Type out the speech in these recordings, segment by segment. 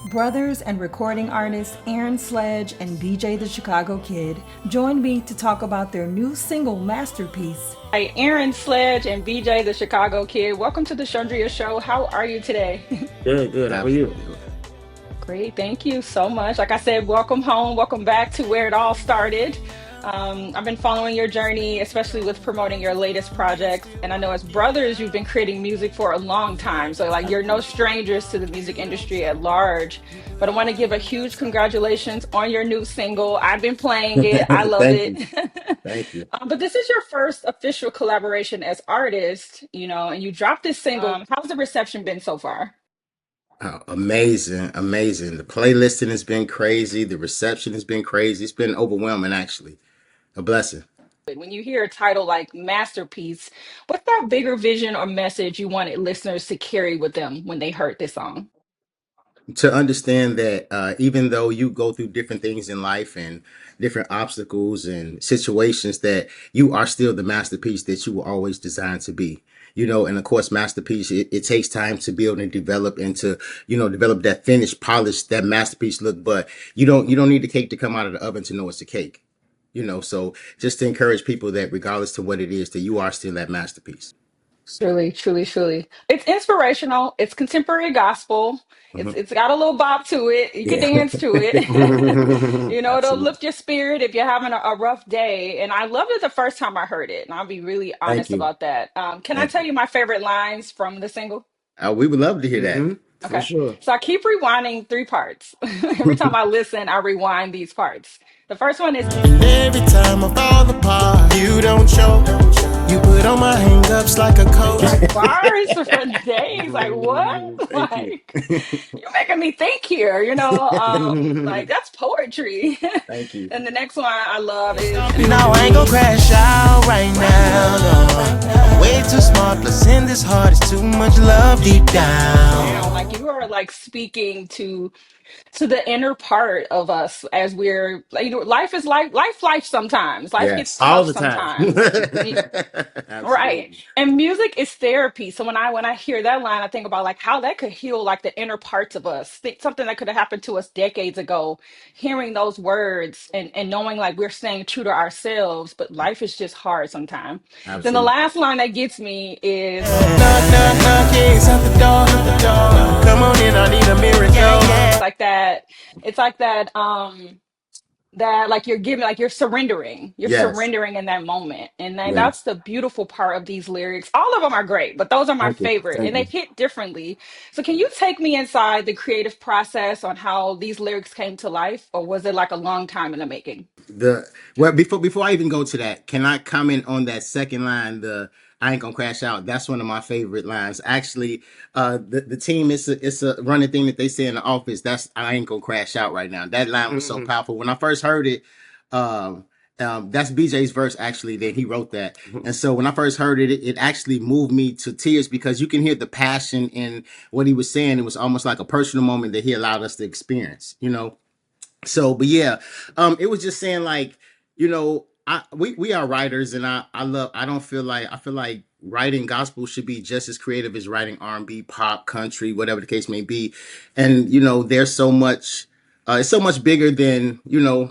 Brothers and recording artists Aaron Sledge and BJ the Chicago Kid joined me to talk about their new single masterpiece. Hi, Aaron Sledge and BJ the Chicago Kid. Welcome to the Chundria Show. How are you today? Good, good. How are you? Absolutely. Great, thank you so much. Like I said, welcome home, welcome back to where it all started. I've been following your journey, especially with promoting your latest projects. And I know as brothers, you've been creating music for a long time. So, like, you're no strangers to the music industry at large. But I want to give a huge congratulations on your new single. I've been playing it, I love Thank it. you. Thank you. But this is your first official collaboration as artist, and you dropped this single. How's the reception been so far? Oh, amazing, amazing. The playlisting has been crazy. The reception has been crazy. It's been overwhelming, actually. A blessing. When you hear a title like Masterpiece, what's that bigger vision or message you wanted listeners to carry with them when they heard this song? To understand that even though you go through different things in life and different obstacles and situations, that you are still the masterpiece that you were always designed to be. And of course, masterpiece, it takes time to build and develop and to, develop that finished, polished, that masterpiece look. But you don't need the cake to come out of the oven to know it's a cake. So just to encourage people that regardless to what it is, that you are still that masterpiece. Truly, truly, truly. It's inspirational. It's contemporary gospel. It's Mhm. it's got a little bop to it. You can Yeah. dance to it. It'll Absolutely. lift your spirit if you're having a rough day. And I loved it the first time I heard it. And I'll be really Thank honest you. about that. Can I Thank tell you. you my favorite lines from the single? We would love to hear that. Hmm. For Okay. sure. So I keep rewinding three parts. Every time I listen, I rewind these parts. The first one is And every time I fall apart, you don't show. You put on my hang-ups like a coat. like bars for days. Like what? Thank you. Like you're making me think here, like that's poetry. Thank you. And the next one I love is Now I ain't gon' crash out right now, no. I'm way too smart, plus in this heart is too much love deep down. down. Like you are like speaking to the inner part of us as we're like, life is life sometimes. Life gets Yes. All tough the time. sometimes. Right. Absolutely. And music is therapy. So when I hear that line, I think about like how that could heal like the inner parts of us. Something that could have happened to us decades ago. Hearing those words and knowing like we're staying true to ourselves, but life is just hard sometimes. Then the Absolutely. last line that gets me is Knock, knock, knock, yeah, it's at the door. Come on in, I need a miracle. like that. It's like that like you're giving like you're Yes. surrendering in that moment, and then Yeah. that's the beautiful part of these lyrics. All of them are great, but those are my Thank you. favorite and Thank they you. hit differently. So can you take me inside the creative process on how these lyrics came to life, or was it like a long time in the making? The well before I even go to that, can I comment on that second line? The I ain't gonna crash out. That's one of my favorite lines. Actually, the team it's a running thing that they say in the office. That's I ain't gonna crash out right now. That line was so powerful. When I first heard it, um, that's BJ's verse actually. That he wrote that, and so when I first heard it, it actually moved me to tears because you can hear the passion in what he was saying. It was almost like a personal moment that he allowed us to experience. So but yeah, it was just saying like, we are writers, and I don't feel like I feel like writing gospel should be just as creative as writing R&B, pop, country, whatever the case may be. And there's so much it's so much bigger than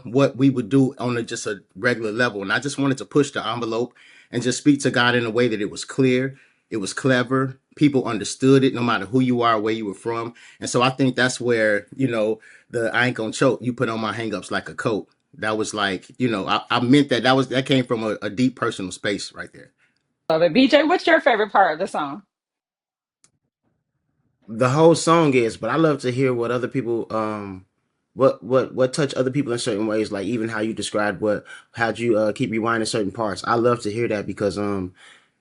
what we would do on just a regular level. And I just wanted to push the envelope and just speak to God in a way that it was clear, it was clever, people understood it no matter who you are, where you were from. And so I think that's where the I ain't gonna choke, you put on my hangups like a coat. That was like, I meant that came from a deep personal space right there. Love it. BJ, what's your favorite part of the song? The whole song is, but I love to hear what other people what touch other people in certain ways, like even how you described what how'd you keep rewinding certain parts. I love to hear that because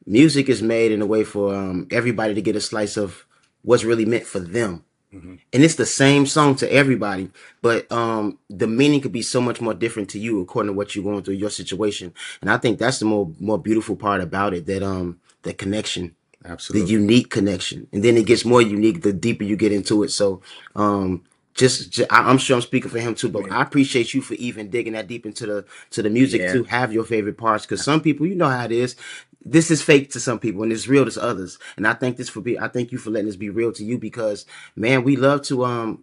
music is made in a way for everybody to get a slice of what's really meant for them. Mhm. And it's the same song to everybody, but the meaning could be so much more different to you according to what you're going through, your situation. And I think that's the more beautiful part about it, that the connection, the Absolutely. unique connection. And then it gets more unique the deeper you get into it. So I'm sure I'm speaking for him too, but Man. I appreciate you for even digging that deep into the music Yeah. to have your favorite parts, because some people, you know how it is, this is fake to some people and it's real to others. And I thank you for letting this be real to you because man, we love to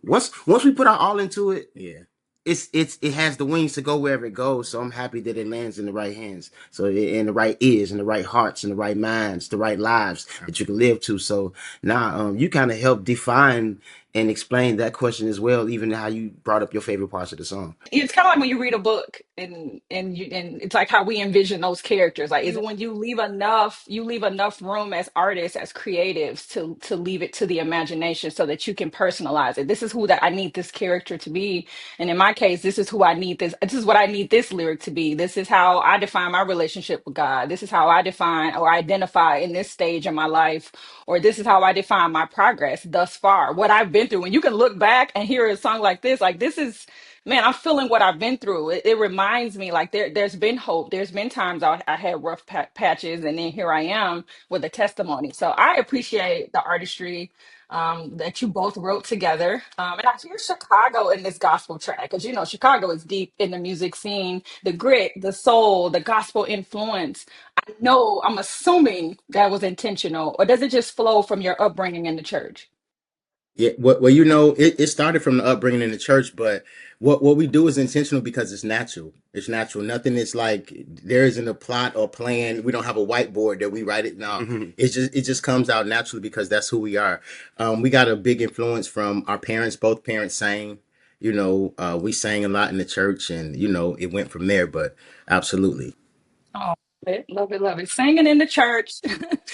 once we put our all into it, Yeah. it has the wings to go wherever it goes. So I'm happy that it lands in the right hands. So in the right ears, in the right hearts, in the right minds, the right lives that you can live to. So now you kind of help define and explain that question as well, even how you brought up your favorite parts of the song. It's kind of like when you read a book and it's like how we envision those characters. Like it's when you leave enough room as artists, as creatives to leave it to the imagination so that you can personalize it. This is who that I need this character to be. And in my case, this is who I need this is what I need this lyric to be. This is how I define my relationship with God. This is how I define or identify in this stage in my life, or this is how I define my progress thus far, what I've been through. When you can look back and hear a song like this is, man, I'm feeling what I've been through. It reminds me like there's been hope. There's been times I had rough patches, and then here I am with a testimony. So I appreciate the artistry that you both wrote together. And I hear Chicago in this gospel track because, you know, Chicago is deep in the music scene, the grit, the soul, the gospel influence. I know, I'm assuming that was intentional, or does it just flow from your upbringing in the church? Yeah, well, you know, it started from the upbringing in the church, but what we do is intentional because it's natural. It's natural. Nothing is like there isn't a plot or plan. We don't have a whiteboard that we write it. No, it just comes out naturally because that's who we are. We got a big influence from our parents. Both parents sang. You know, we sang a lot in the church, and you know, it went from there. But absolutely, Oh, love it, love it. Singing in the church,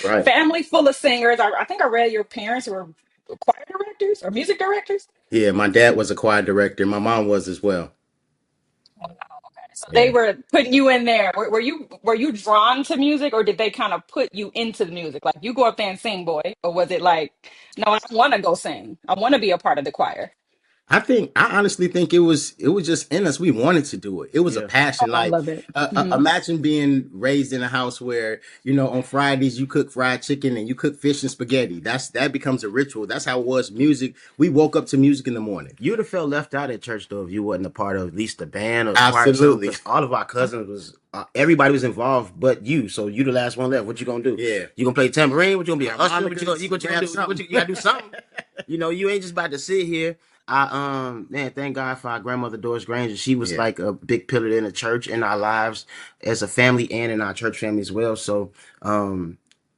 right. family full of singers. I think I read your parents were choir directors or music directors. Yeah, my dad was a choir director. My mom was as well. Oh, wow, okay. So they Yeah. were putting you in there. Were you drawn to music, or did they kind of put you into the music? Like you go up there and sing, boy, or was it like, no, I want to go sing. I want to be a part of the choir. I honestly think it was just in us. We wanted to do it. It was a Yeah. Oh, passion. I Like love it. Mhm. imagine being raised in a house where you know on Fridays you cook fried chicken and you cook fish and spaghetti. That becomes a ritual. That's how it was. Music. We woke up to music in the morning. You'd have felt left out at church though if you wasn't a part of at least the band or the choir or something. Absolutely. Because all of our cousins was everybody was involved, but you. So you the last one left. What you gonna do? Yeah. You gonna play tambourine? What you gonna be a usher? What you gonna Grab do? something. You gotta do something. You know, you ain't just about to sit here. Man, thank God for our grandmother Doris Granger. She was Yeah. like a big pillar in the church in our lives as a family and in our church family as well. So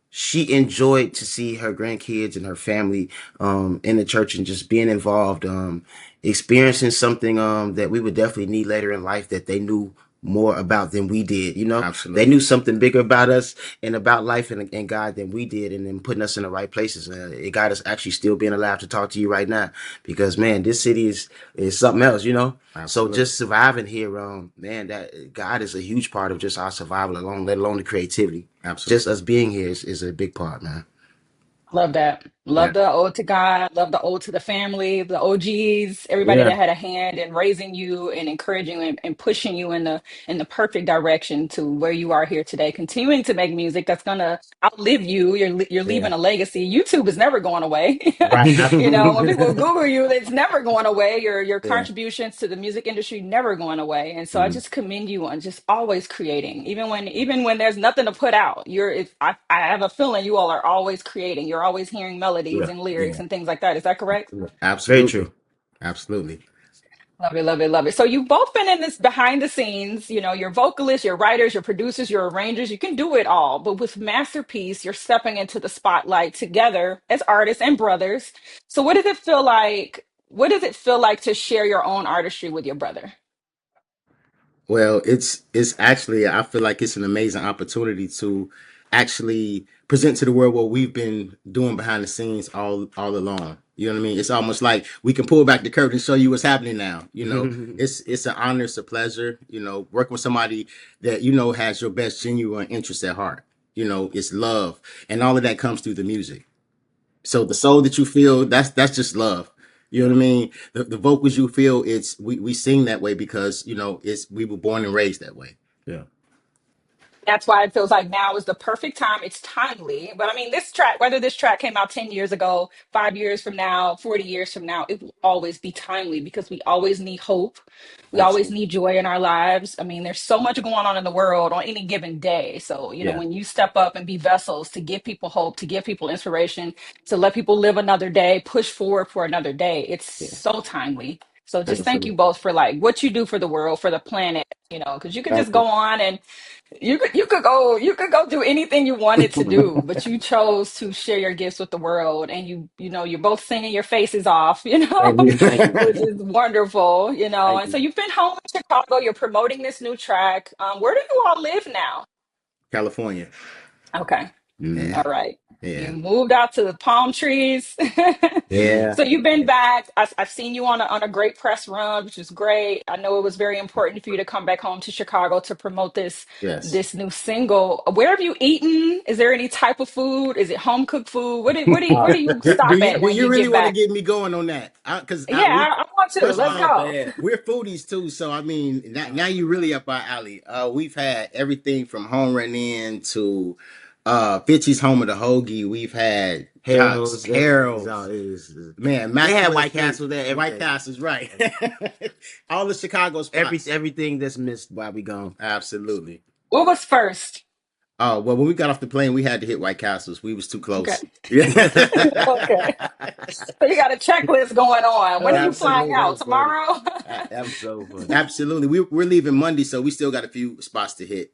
she enjoyed to see her grandkids and her family in the church and just being involved, experiencing something that we would definitely need later in life that they knew more about than we did. You know, they Absolutely. knew something bigger about us and about life and God than we did, and then putting us in the right places. It got us actually still being alive to talk to you right now because man, this city is something else. You know, so Absolutely. just surviving here, man, that God is a huge part of just our survival alone, let alone the creativity. Absolutely. Just us being here is a big part, man. Love that. Yeah. Love the ode to God. Love the ode to the family, the OGs, everybody Yeah. that had a hand in raising you and encouraging you and pushing you in the perfect direction to where you are here today. Continuing to make music that's gonna outlive you. You're Yeah. leaving a legacy. YouTube is never going away. Right. You know, when Absolutely. people Google you, it's never going away. Your Yeah. contributions to the music industry never going away. And so I Mhm. just commend you on just always creating, even when there's nothing to put out. I have a feeling you all are always creating. You're always hearing melodies Yeah. and lyrics Yeah. and things like that. Is that correct? Very Absolutely. true. Absolutely. Love it, love it, love it. So you've both been in this behind the scenes, you know, you're vocalists, you're writers, you're producers, you're arrangers, you can do it all. But with Masterpiece, you're stepping into the spotlight together as artists and brothers. So what does it feel like? What does it feel like to share your own artistry with your brother? Well, it's actually I feel like it's an amazing opportunity to actually present to the world what we've been doing behind the scenes all along. You know what I mean? It's almost like we can pull back the curtain and show you what's happening now. You know, it's an honor, it's a pleasure. You know, working with somebody that you know has your best genuine interest at heart. You know, it's love, and all of that comes through the music. So the soul that you feel, that's just love. You know what I mean? The vocals you feel, we sing that way because, you know, it's we were born and raised that way. Yeah. That's why it feels like now is the perfect time. It's timely. But I mean, this track, whether this track came out 10 years ago, 5 years from now, 40 years from now, it will always be timely because we always need hope. We always Absolutely. need joy in our lives. I mean, there's so much going on in the world on any given day. So, Yeah. when you step up and be vessels to give people hope, to give people inspiration, to let people live another day, push forward for another day, it's Yeah. so timely. So Thank just you for thank you that. both for like what you do for the world, for the planet, because you could Thank just you. go on and you could go do anything you wanted to do, but you chose to share your gifts with the world, and you're both singing your faces off, Thank you. Thank you. which is wonderful, Thank And so you. you've been home in Chicago, you're promoting this new track. Where do you all live now? California. Okay. Mm. All right. You Yeah. moved out to the palm trees. Yeah. So you've been back. I've seen you on a great press run, which is great. I know it was very important for you to come back home to Chicago to promote this Yes. this new single. Where have you eaten? Is there any type of food? Is it home cooked food? Where do you do stop you at do when you you really get want to back? get me going on that? Because Yeah, we I want to. first of Let's all, go. we're foodies too. So I mean, now you really up our alley. We've had everything from home run in to Fitchy's home of the hoagie. We've had Harold's. Harold's. Man, They had masculine White steak. Castle there. White Everything. Castle's right. All the Chicago spots. Everything that's missed while we gone. Absolutely. What was first? Oh well, when we got off the plane, we had to hit White Castles. We was too Okay. close. Yeah. Okay. So you got a checklist going on. When are you flying Absolutely. out? So funny. Tomorrow? That was so funny. Absolutely. We're leaving Monday, so we still got a few spots to hit.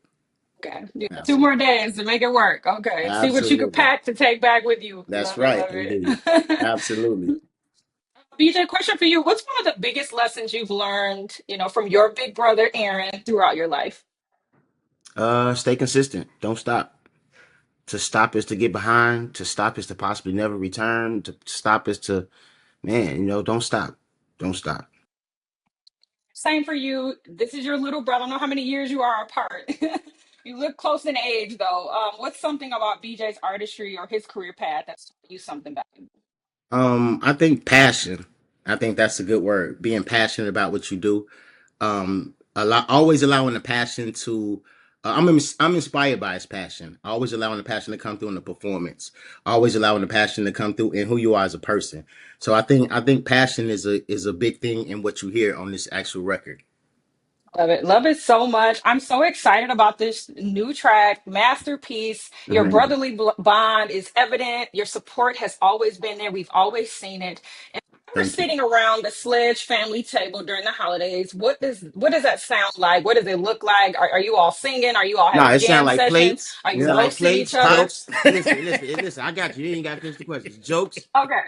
Okay. You got two Absolutely. more days to make it work. Okay. See what you could Absolutely. pack to take back with you. That's Love it, right. love Indeed. it. Absolutely. BJ, question for you. What's one of the biggest lessons you've learned, from your big brother Aaron throughout your life? Stay consistent. Don't stop. To stop is to get behind. To stop is to possibly never return. To stop is to, man, don't stop. Don't stop. Same for you. This is your little brother. I don't know how many years you are apart. You look close in age, though. What's something about BJ's artistry or his career path that's taught you something valuable? I think passion. I think that's a good word. Being passionate about what you do. Always allowing the passion to. I'm inspired by his passion. Always allowing the passion to come through in the performance. Always allowing the passion to come through in who you are as a person. So I think passion is a big thing in what you hear on this actual record. Love it. Love it so much. I'm so excited about this new track, Masterpiece. Your Mhm. brotherly bond is evident. Your support has always been there. We've always seen it. And we're Thank you. sitting around the Sledge family table during the holidays. What does that sound like? What does it look like? Are you all singing? Are you all No, having it sound jam like sessions? plates. Are It you Yeah. sound like roasting each plates, other? jokes. Listen. I got you. You ain't got to finish the questions. Jokes, Okay,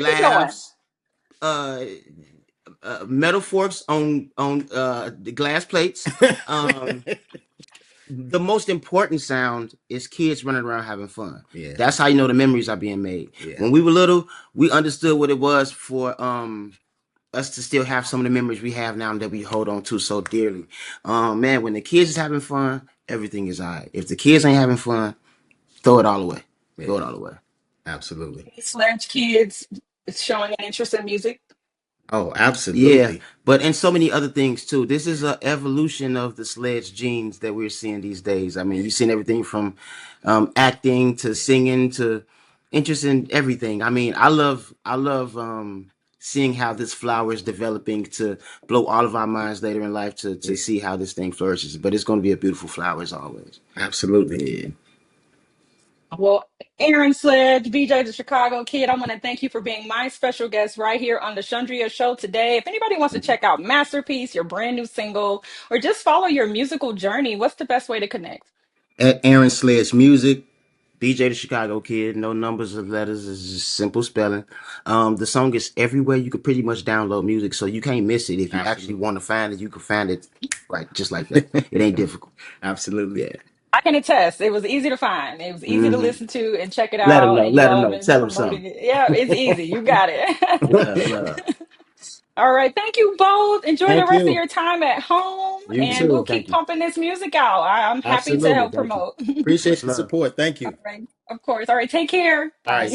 keep going. laughs, uh, metal forks on the glass plates. Um, the most important sound is kids running around having fun. Yeah. That's how you know the memories are being made. Yeah. When we were little, we understood what it was for us to still have some of the memories we have now that we hold on to so dearly. Man, when the kids is having fun, everything is all right. If the kids ain't having fun, throw it all away. Throw it all away. Absolutely. Sledge kids is showing an interest in music. Oh, Yeah, absolutely. but and so many other things too. This is an evolution of the Sledge genes that we're seeing these days. I mean, you've seen everything from acting to singing to interest in everything. I mean, I love seeing how this flower is developing to blow all of our minds later in life to see how this thing flourishes. But it's going to be a beautiful flower as always. Absolutely. Yeah. Well, Aaron Sledge, BJ the Chicago Kid, I want to thank you for being my special guest right here on the Chundria Show today. If anybody wants to check out Masterpiece, your brand new single, or just follow your musical journey, what's the best way to connect? At Aaron Sledge Music. BJ the Chicago Kid, no numbers or letters, it's just simple spelling. The song is everywhere. You could pretty much download music, so you can't miss it. If you actually want to find it, you can find it right just like that. It ain't difficult. Absolutely. Yeah. I can attest. It was easy to find. It was easy to Hmm. listen to and check it Let them out. know. And you Let them all have know. been Tell them something. promoting it. Yeah, it's easy. You got Love, it. love. All right. Thank you both. Enjoy the Thank rest of you. your time at home, You and we'll too. keep Thank you. pumping this music out. I'm happy to Absolutely. help Thank you. promote. Appreciate Much the love. support. Thank All you. right. Of course. All right. Take care. All Bye. right.